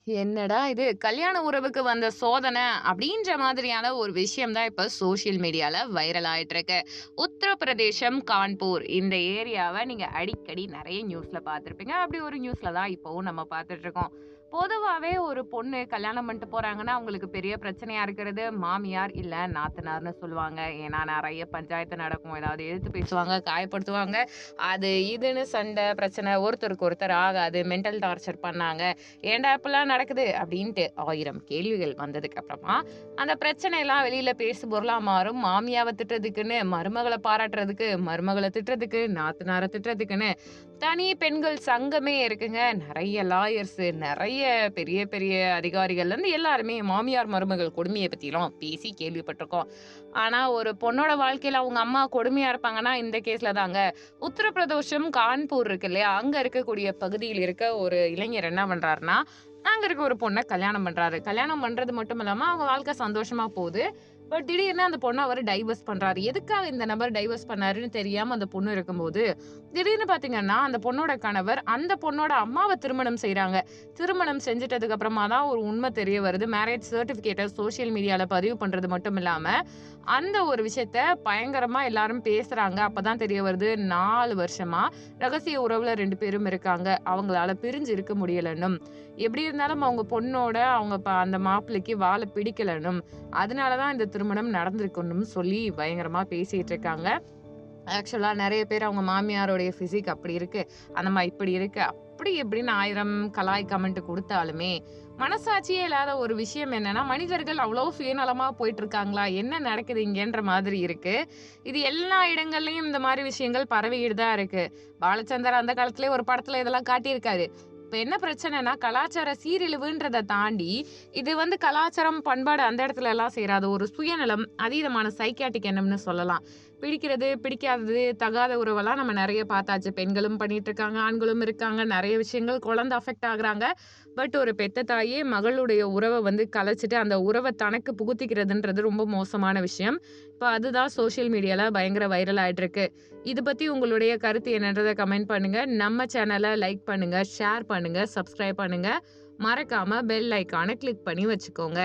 என்னடா இது! கல்யாண உறவுக்கு வந்த சோதனை அப்படின்ற மாதிரியான ஒரு விஷயம் தான் இப்ப சோசியல் மீடியால வைரல் ஆயிட்டு இருக்கு. உத்தரப்பிரதேசம், கான்பூர் இந்த ஏரியாவ நீங்க அடிக்கடி நெறைய நியூஸ்ல பார்த்திருப்பீங்க. அப்படி ஒரு நியூஸ்ல தான் இப்பவும் நம்ம பார்த்துட்டு இருக்கோம். பொதுவாவே ஒரு பொண்ணு கல்யாணம் பண்ணிட்டு போறாங்கன்னா, அவங்களுக்கு பெரிய பிரச்சனையா இருக்கிறது மாமியார் இல்ல நாத்தனார்ன்னு சொல்லுவாங்க. ஏன்னா நெறைய பஞ்சாயத்து நடக்கும். ஏதாவது எதிர்த்து பேசுவாங்க, காயப்படுத்துவாங்க. அது இதுன்னு சண்டை, பிரச்சனை, ஒருத்தருக்கு ஒருத்தர் ஆகாது. மென்டல் டார்ச்சர் பண்ணாங்க. ஏன்டா இப்படிலாம் நடக்குது அப்படின்ட்டு 1000 கேள்விகள் வந்ததுக்கு அப்புறமா அந்த பிரச்சனை எல்லாம் வெளியில பேசு பொருளா மாறும். மாமியாவை திட்டுறதுக்குன்னு, மருமகளை பாராட்டுறதுக்கு, மருமகளை திட்டுறதுக்கு, நாத்தனாரை திட்டுறதுக்குன்னு தனி பெண்கள் சங்கமே இருக்குங்க. நிறைய லாயர்ஸ், நிறைய பெரிய பெரிய அதிகாரிகள்ல இருந்து எல்லாருமே மாமியார் மருமகள் கொடுமையை பத்திலாம் பேசி கேள்விப்பட்டிருக்கோம். ஆனா ஒரு பொண்ணோட வாழ்க்கையில அவங்க அம்மா கொடுமையா இருப்பாங்கன்னா இந்த கேஸ்ல தாங்க. உத்தரப்பிரதேசம் கான்பூர் இருக்கு இல்லையா, அங்க இருக்கக்கூடிய பகுதியில் இருக்க ஒரு இளைஞர் என்ன பண்றாருன்னா, அங்க இருக்க ஒரு பொண்ண கல்யாணம் பண்றாரு. கல்யாணம் பண்றது மட்டும் இல்லாம அவங்க வாழ்க்கை சந்தோஷமா போகுது. பட் திடீர்னு அந்த பொண்ண அவரு டைவர்ஸ் பண்றாரு. எதுக்காக இந்த நபர் டைவர்ஸ் பண்ணாருன்னு தெரியாம அந்த பொண்ணு இருக்கும்போது, திடீர்னு பாத்தீங்கன்னா, அந்த பொண்ணோட கணவர் அந்த பொண்ணோட அம்மாவ திருமணம் செய்றாங்க. திருமணம் செஞ்சுட்டதுக்கு அப்புறமா தான் ஒரு உண்மை தெரிய வருது. மேரேஜ் சர்டிபிகேட்ட சோசியல் மீடியால பதிவு பண்றது மட்டும் இல்லாம, அந்த ஒரு விஷயத்த பயங்கரமா எல்லாரும் பேசுறாங்க. அப்பதான் தெரிய வருது 4 வருஷமா ரகசிய உறவுல 2 பேரும் இருக்காங்க. அவங்களால பிரிஞ்சு இருக்க முடியலன்னும், எப்படி இருந்தாலும் அவங்க பொண்ணோட அவங்க அந்த மாப்பிள்ளைக்கு வாழ பிடிக்கலன்னும், அதனால தான் இந்த திருமணம் நடந்திருக்குன்னும் சொல்லி பயங்கரமா பேசிட்டு இருக்காங்க. ஆக்சுவலா நெறைய பேர் அவங்க மாமியாருடைய பிசிக் அப்படி இருக்கு. அந்த அம்மா இப்படி இருக்கு. அப்படி இப்படின்னு 1000 கலாய் கமெண்ட் குடுத்தாலுமே, மனசாட்சியே இல்லாத ஒரு விஷயம் என்னன்னா, மனிதர்கள் அவ்வளோ சுயநலமா போயிட்டு இருக்காங்களா? என்ன நடக்குது இங்கன்ற மாதிரி இருக்கு. இது எல்லா இடங்கள்லயும் இந்த மாரி விஷயங்கள் பரவிக்கிட்டு தான் இருக்கு. பாலச்சந்தர் அந்த காலத்திலேயே ஒரு படத்துல இதெல்லாம் காட்டியிருக்காரு. இப்ப என்ன பிரச்சனைன்னா, கலாச்சார சீரழிவுன்றத தாண்டி, இது வந்து கலாச்சாரம், பண்பாடு அந்த இடத்துல எல்லாம் சேராது. ஒரு சுயநலம், அதீதமான சைக்கியாட்டிக் எண்ணம்னு சொல்லலாம். பிடிக்கிறது, பிடிக்காதது, தகாத உறவெல்லாம் நம்ம நெறைய பார்த்தாச்சு. பெண்களும் பண்ணிட்டு இருக்காங்க, ஆண்களும் இருக்காங்க. நெறைய விஷயங்கள் குழந்தை அஃபெக்ட் ஆகுறாங்க. பட் ஒரு பெத்த தாயே மகளுடைய உறவ வந்து கலைச்சுட்டு, அந்த உறவ தனக்கு புகுத்திக்கிறதுன்றது ரொம்ப மோசமான விஷயம். இப்ப அதுதான் சோசியல் மீடியால பயங்கர வைரல் ஆயிட்டு இருக்கு. இது பத்தி உங்களுடைய கருத்து என்னன்றத கமெண்ட் பண்ணுங்க. நம்ம சேனல லைக் பண்ணுங்க, ஷேர் பண்ணுங்க, சப்ஸ்கிரைப் பண்ணுங்க. மறக்காம பெல் ஐகான கிளிக் பண்ணி வச்சுக்கோங்க.